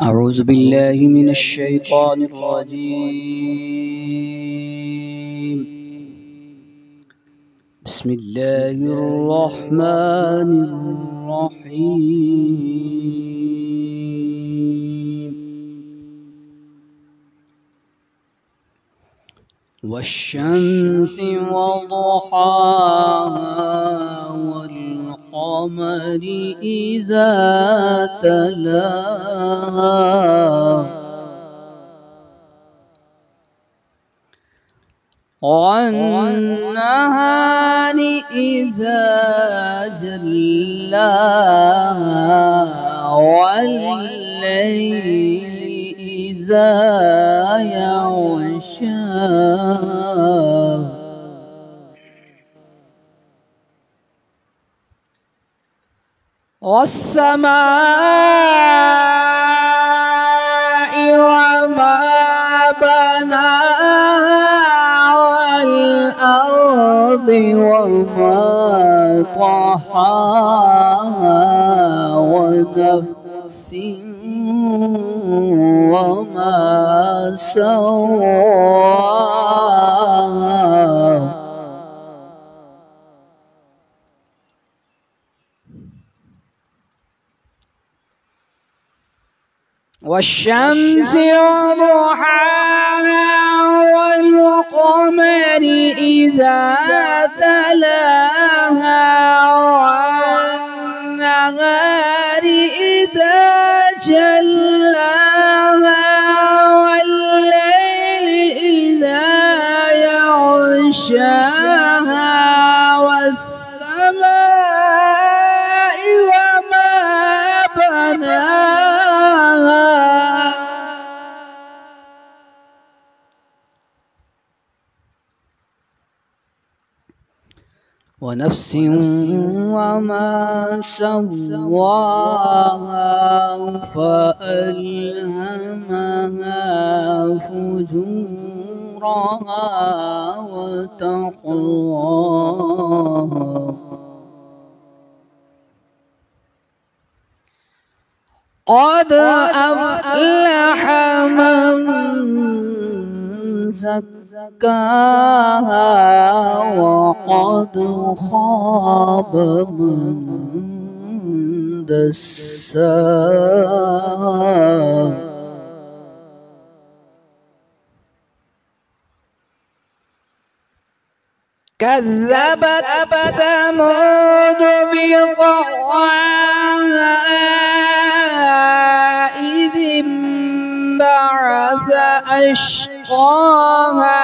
أعوذ بالله من الشيطان الرجيم. بسم الله الرحمن الرحيم. والشمس وضحاها والقمر إذا تلاها والنهار إذا جلاها والليل إذا يغشاها والسماء وما بناها والأرض وما طحاها ونفس وما سواها والشمس وضحاها والقمر إذا تلاها والنهار إذا جلاها والليل إذا يغشاها والسماء وما بناها ونفس وما سواها فألهمها فجورها وتقواها قد أفلح من زكاها وقد خاب من دساها كذبت ثمود بطغواها إذ انبعث أشقاها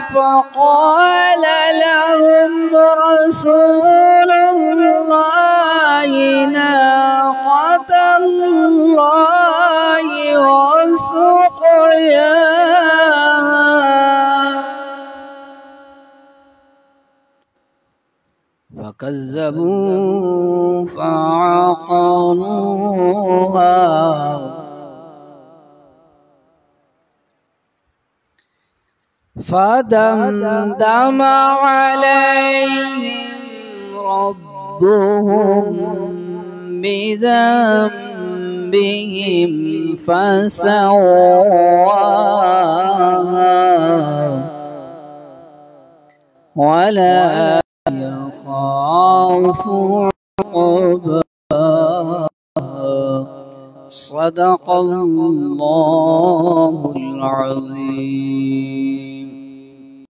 فقال لهم رسول الله ناقة الله وسقياها فكذبوا فعقروها فدمدم عليهم ربهم بذنبهم فسواها ولا يخاف عقباها. صدق الله العظيم.